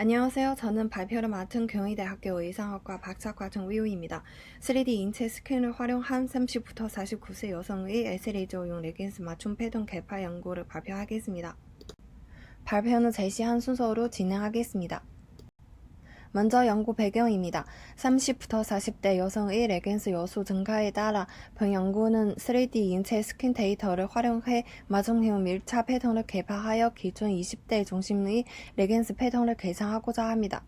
안녕하세요. 저는 발표를 맡은 경희대학교 의상학과 박사과정 위우입니다. 3D 인체 스캔을 활용한 30부터 49세 여성의 에스레이저용 레깅스 맞춤 패턴 개발 연구를 발표하겠습니다. 발표는 제시한 순서로 진행하겠습니다. 먼저 연구 배경입니다. 30부터 40대 여성의 레깅스 여수 증가에 따라 본 연구는 3D 인체 스캔 데이터를 활용해 맞춤형 밀착 패턴을 개발하여 기존 20대 중심의 레깅스 패턴을 개선하고자 합니다.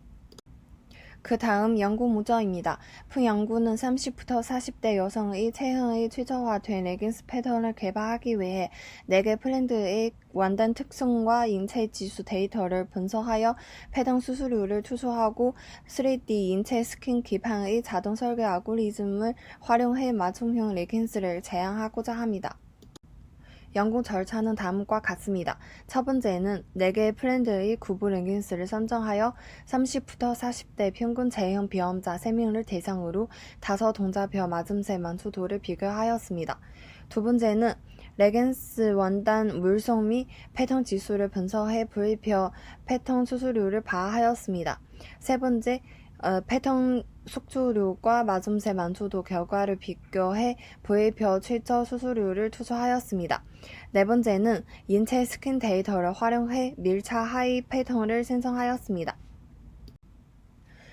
그 다음 연구 문제입니다. 본 연구는 30부터 40대 여성의 체형의 최적화된 레깅스 패턴을 개발하기 위해 4개 브랜드의 원단 특성과 인체 지수 데이터를 분석하여 패턴 수수료를 추수하고 3D 인체 스캔 기반의 자동 설계 알고리즘을 활용해 맞춤형 레깅스를 제안하고자 합니다. 연구 절차는 다음과 같습니다. 첫 번째는 4개의 브랜드의 구부 레깅스를 선정하여 30부터 40대 평균 체형 비험자 3명을 대상으로 5 동자별 맞음새 만족도를 비교하였습니다. 두 번째는 레깅스 원단 물성 및 패턴 지수를 분석해 부위별 패턴 수수료를 파악하였습니다. 세 번째, 패턴 속출료과 맞음새 만족도 결과를 비교해 부위별 최저 수수료를 투자하였습니다. 네 번째는 인체 스캔 데이터를 활용해 밀착 하이 패턴을 생성하였습니다.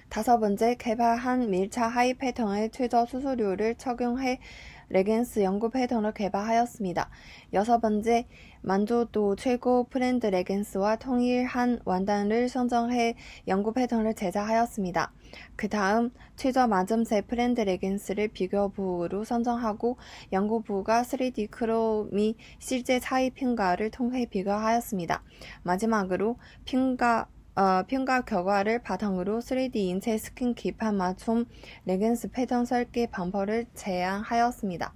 다섯 번째, 개발한 밀착 하이 패턴의 최저 수수료를 적용해 레깅스 연구 패턴을 개발하였습니다. 여섯 번째, 만족도 최고 브랜드 레깅스와 통일한 원단을 선정해 연구 패턴을 제작하였습니다. 그 다음 최저 맞음새 브랜드 레깅스를 비교부로 선정하고 연구부가 3D 크로 및 실제 차이 평가를 통해 비교하였습니다. 마지막으로 평가 결과를 바탕으로 3D 인체 스캔 기판 맞춤 레깅스 패턴 설계 방법을 제안하였습니다.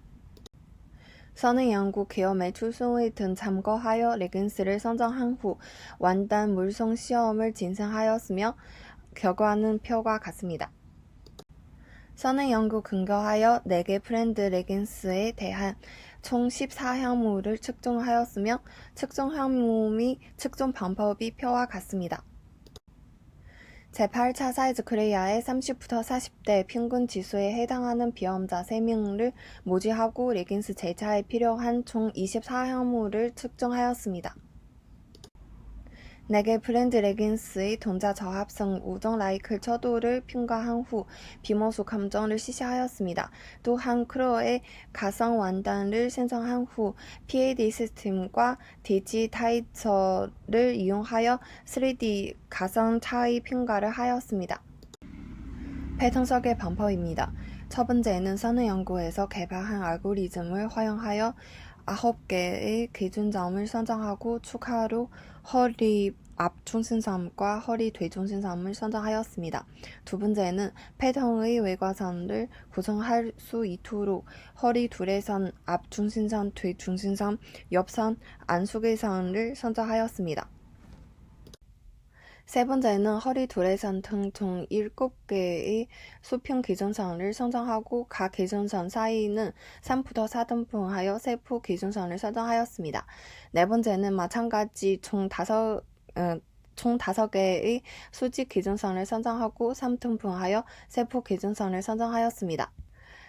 선행 연구 기업 매출 수위 등 참고하여 레깅스를 선정한 후 원단 물성 시험을 진행하였으며 결과는 표와 같습니다. 선행 연구 근거하여 4개 브랜드 레깅스에 대한 총 14항목을 측정하였으며 측정 항목 및 측정 방법이 표와 같습니다. 제8차 사이즈 코리아의 30부터 40대 평균 지수에 해당하는 비험자 3명을 모집하고 레깅스 제작에 필요한 총 24항목을 측정하였습니다. 4개 브랜드 레깅스의 동작 저합성 우정 라이클 처도를 평가한 후 비모수 감정을 실시하였습니다. 또한 크로의 가상 원단을 생성한 후 PAD 시스템과 디지타이저를 이용하여 3D 가상 차이 평가를 하였습니다. 패턴 설계 방법입니다. 첫 번째는 선행 연구에서 개발한 알고리즘을 활용하여 9개의 기준점을 선정하고 추가로 허리 앞 중심점과 허리 뒤 중심점을 선정하였습니다. 두 번째는 패턴의 외곽선을 구성할 수 있도록 허리 둘레선, 앞 중심선, 뒤 중심선, 옆선, 안수개선을 선정하였습니다. 세 번째는 허리 둘레선 등 총 7개의 수평 기준선을 선정하고 각 기준선 사이는 3부터 4등분 하여 세포 기준선을 선정하였습니다. 네 번째는 마찬가지 총 5개의 수직 기준선을 선정하고 3등분하여 세포 기준선을 선정하였습니다.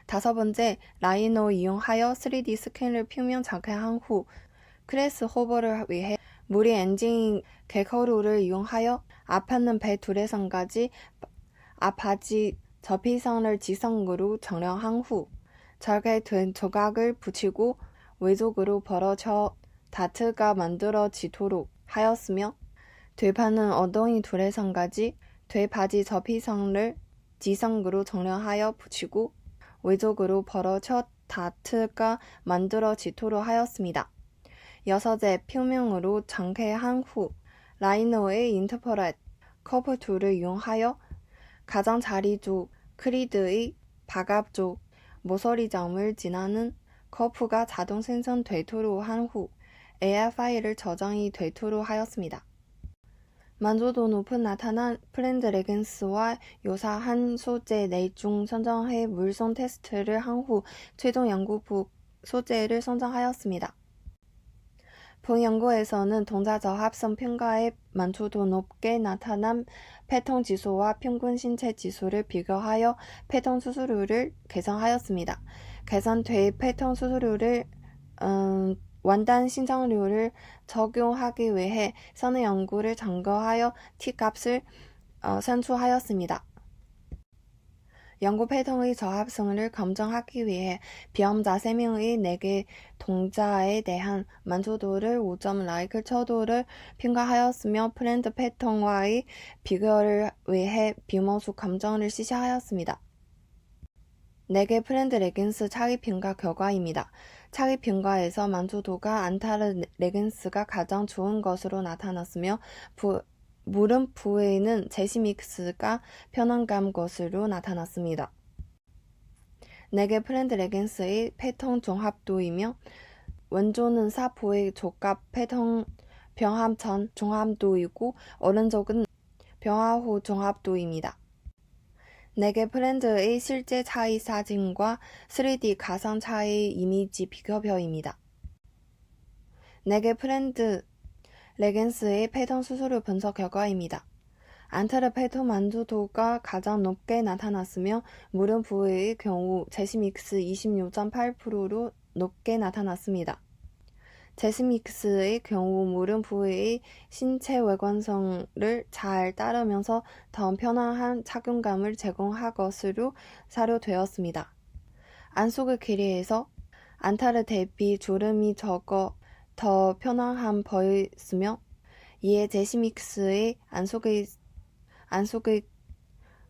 다섯 번째, 라이노 이용하여 3D 스캔을 표면 장착한 후 크레스 호버를 위해 무리 엔진 개커루를 이용하여 앞에는 배 둘레선까지 앞바지 접히선을 지성으로 정렬한 후 절개된 조각을 붙이고 외쪽으로 벌어져 다트가 만들어지도록 하였으며 뒤판은 엉덩이 둘레선까지 뒤바지 접히선을 지성으로 정렬하여 붙이고 외쪽으로 벌어져 다트가 만들어지도록 하였습니다. 여섯째, 표면으로 장착한 후 라이너의 인터폴렛 커프 툴을 이용하여 가장자리 쪽 크리드의 바깥쪽 모서리점을 지나는 커프가 자동 생성되도록 한 후 AI 파일을 저장이 되도록 하였습니다. 만족도 높은 나타난 브랜드 레깅스와 유사한 소재 4중 선정해 물성 테스트를 한 후 최종 연구부 소재를 선정하였습니다. 본 연구에서는 동자 저합성 평가의 만족도 높게 나타난 패턴 지수와 평균 신체 지수를 비교하여 패턴 수수료를 계산하였습니다. 계산된 패턴 수수료를 완단 신장률을 적용하기 위해 선의 연구를 참고하여 T값을 산출하였습니다. 연구 패턴의 저합성을 검증하기 위해 비험자 3명의 4개 동자에 대한 만족도를 5점 라이클처도를 평가하였으며 프렌드 패턴과의 비교를 위해 비모수 검정을 실시하였습니다. 4개 프렌드 레깅스 차기 평가 결과입니다. 차기 평가에서 만족도가 안타르 레깅스가 가장 좋은 것으로 나타났으며 무릎 부위에는 제시믹스가 편안감 것으로 나타났습니다. 4개 프렌드 레깅스의 패턴 종합도이며 왼쪽은 사포의 조갑 패턴 병합 전 종합도이고 오른쪽은 병합 후 종합도입니다. 4개 브랜드의 실제 차이 사진과 3D 가상 차이 이미지 비교표입니다. 4개 브랜드 레깅스의 패턴 수수료 분석 결과입니다. 안타르 패턴 만족도가 가장 높게 나타났으며 무릎 부위의 경우 제시믹스 26.8%로 높게 나타났습니다. 제시믹스의 경우 무릎 부위의 신체 외관성을 잘 따르면서 더 편안한 착용감을 제공할 것으로 사료되었습니다. 안속의 길이에서 안타르 대비 주름이 적어 더 편안한 보였으며 이에 제시믹스의 안속의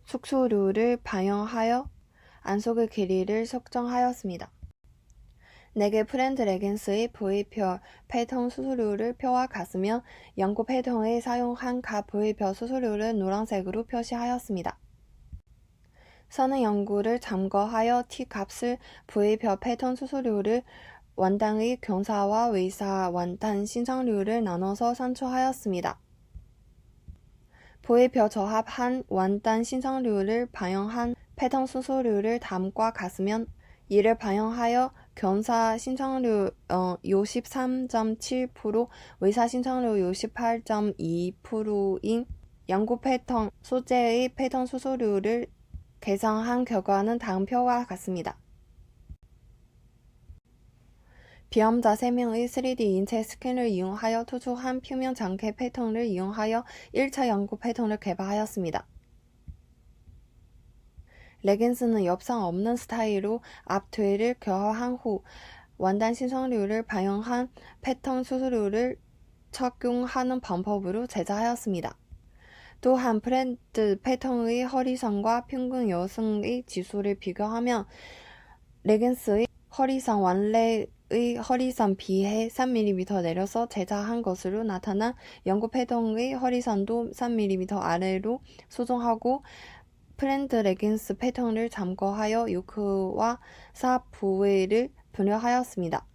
축소율을 반영하여 안속의 길이를 측정하였습니다. 4개 프렌드 레깅스의 부위별 패턴 수수료를 표와 같으며 연구 패턴에 사용한 각 부위별 수수료를 노란색으로 표시하였습니다. 선의 연구를 참고하여 T값을 부위별 패턴 수수료를 완단의 경사와 외사 완단 신장률을 나눠서 산출하였습니다. 부위별 저합한 완단 신장률을 반영한 패턴 수수료를 다음과 같으면 이를 반영하여 경사 신장률 63.7%, 외사 신장률 68.2%인 연구 패턴 소재의 패턴 수수료를 계산한 결과는 다음 표와 같습니다. 비험자 3명의 3D 인체 스캔을 이용하여 투出한 표면 장기 패턴을 이용하여 1차 연구 패턴을 개발하였습니다. 레깅스는 엽상 없는 스타일로 앞 뒤를 결합한 후 완단 신성률을 반영한 패턴 수수료를 적용하는 방법으로 제작하였습니다. 또한 프렌드 패턴의 허리선과 평균 여성의 지수를 비교하면 레깅스의 허리선 원래의 허리선 비해 3mm 내려서 제작한 것으로 나타나 연구 패턴의 허리선도 3mm 아래로 수정하고 프렌드 레깅스 패턴을 참고하여 요크와 사 부위를 분류하였습니다.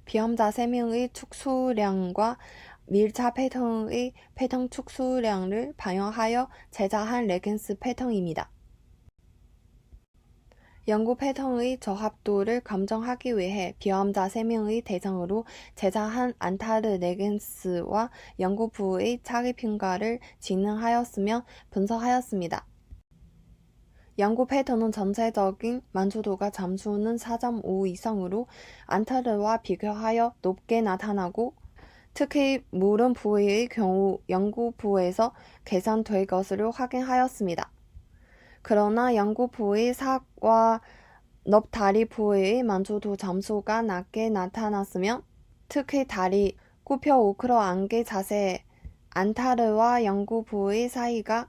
비험자 3명의 축소량과 밀착 패턴의 패턴 축소량을 반영하여 제작한 레깅스 패턴입니다. 연구 패턴의 저합도를 검증하기 위해 비험자 3명의 대상으로 제작한 안타르 레깅스와 연구 부의 차기 평가를 진행하였으며 분석하였습니다. 연구 패턴은 전체적인 만족도가 점수는 4.5 이상으로 안타르와 비교하여 높게 나타나고 특히 무릎 부위의 경우 연구 부에서 개선될 것으로 확인하였습니다. 그러나 연구 부위 사과 넙다리 부위의 만족도 점수가 낮게 나타났으며 특히 다리, 굽혀 오크러 안개 자세, 안타르와 연구 부위 차이가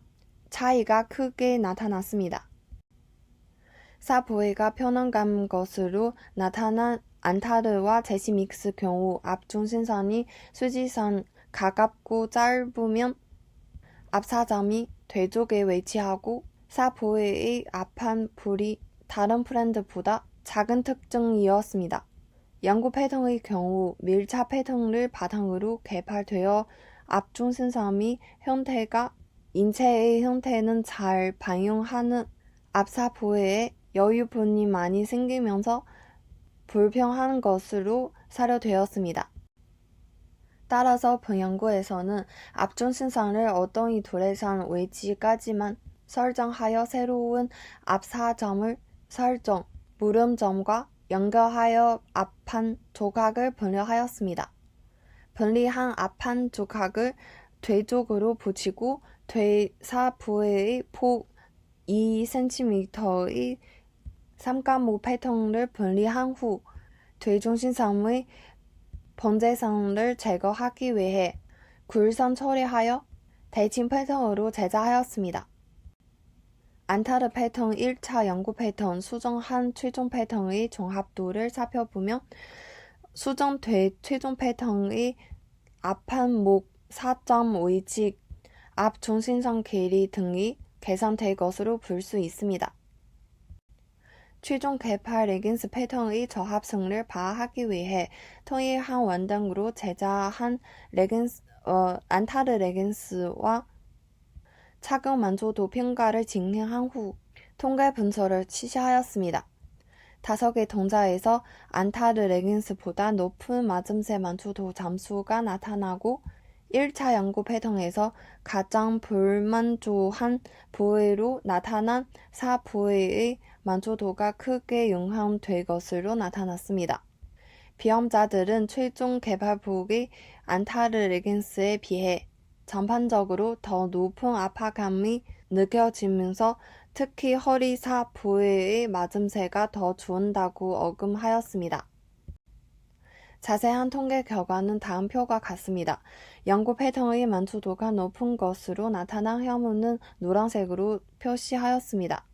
크게 나타났습니다. 사 부위가 편안감 것으로 나타난 안타르와 제시믹스 경우 앞 중심선이 수지선 가깝고 짧으면 앞사점이 뒤쪽에 위치하고 사 부위의 앞판 불이 다른 브랜드보다 작은 특징이었습니다. 연구 패턴의 경우 밀착 패턴을 바탕으로 개발되어 앞 중심선의 형태가 인체의 형태는 잘 반영하는 앞사 부위에 여유분이 많이 생기면서 불평한 것으로 사료되었습니다. 따라서 본 연구에서는 앞중심선을 엉덩이 둘레선 위치까지만 설정하여 새로운 앞사점을 설정, 물음점과 연결하여 앞판 조각을 분리하였습니다. 분리한 앞판 조각을 뒤쪽으로 붙이고 뒤사 부위의 폭 2cm의 삼각모 패턴을 분리한 후 뒤중심선의 번제선을 제거하기 위해 굴선 처리하여 대칭 패턴으로 제작하였습니다. 안타르 패턴 1차 연구 패턴 수정한 최종 패턴의 종합도를 살펴보면 수정된 최종 패턴의 앞판목 4.5직, 앞 중심선 길이 등이 개선될 것으로 볼 수 있습니다. 최종 개발 레깅스 패턴의 저합성을 파악하기 위해 통일한 원단으로 제작한 안타르 레깅스와 착용 만족도 평가를 진행한 후 통계 분석을 실시하였습니다. 5개 동자에서 안타르 레깅스보다 높은 맞음새 만족도 잠수가 나타나고 1차 연구 패턴에서 가장 불만족한 부위로 나타난 4부위의 만족도가 크게 영향될 것으로 나타났습니다. 비험자들은 최종 개발폭의 안타르 레깅스에 비해 전반적으로 더 높은 압박감이 느껴지면서 특히 허리 4부위의 맞음새가 더 좋은다고 언급하였습니다. 자세한 통계 결과는 다음 표가 같습니다. 연구 패턴의 만족도가 높은 것으로 나타난 혐오는 노란색으로 표시하였습니다.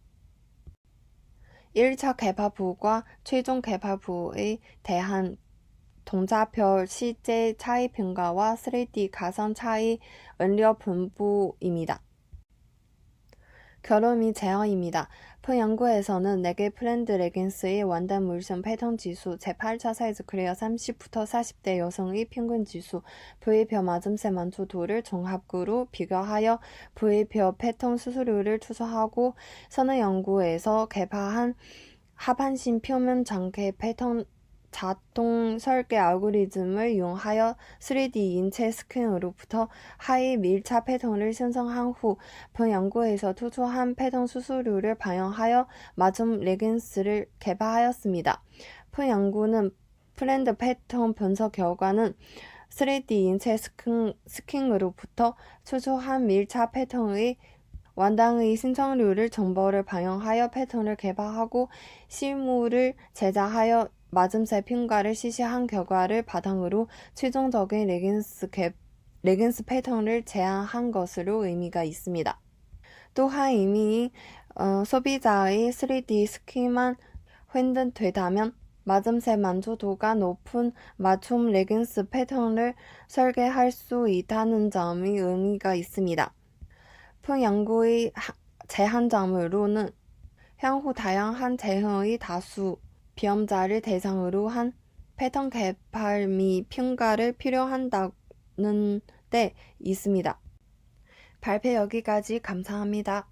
1차 개발부와 최종 개발부에 대한 동자표 실제 차이 평가와 3D 가상 차이 은력 분부입니다. 결론 및 제안입니다. 본 연구에서는 4개 브랜드 레깅스의 원단 물성 패턴 지수, 제8차 사이즈 클리어 30부터 40대 여성의 평균 지수, 부위별 맞음새 만족도를 종합으로 비교하여 부위별 패턴 수수료를 추산하고 선행 연구에서 개발한 하반신 표면 전개 패턴 자동 설계 알고리즘을 이용하여 3D 인체 스캔으로부터 하이 밀착 패턴을 생성한 후 본 연구에서 투조한 패턴 수수료를 반영하여 맞춤 레깅스를 개발하였습니다. 본 연구는 브랜드 패턴 분석 결과는 3D 인체 스캔으로부터 투조한 밀착 패턴의 원단의 신청률을 정보를 반영하여 패턴을 개발하고 실물을 제작하여 맞음새 평가를 실시한 결과를 바탕으로 최종적인 레깅스 패턴을 제안한 것으로 의미가 있습니다. 또한 이미 소비자의 3D 스캔만 획득되다면 맞음새 만족도가 높은 맞춤 레깅스 패턴을 설계할 수 있다는 점이 의미가 있습니다. 본 연구의 제한점으로는 향후 다양한 제형의 다수 비험자를 대상으로 한 패턴 개발 및 평가를 필요한다는 데 있습니다. 발표 여기까지 감사합니다.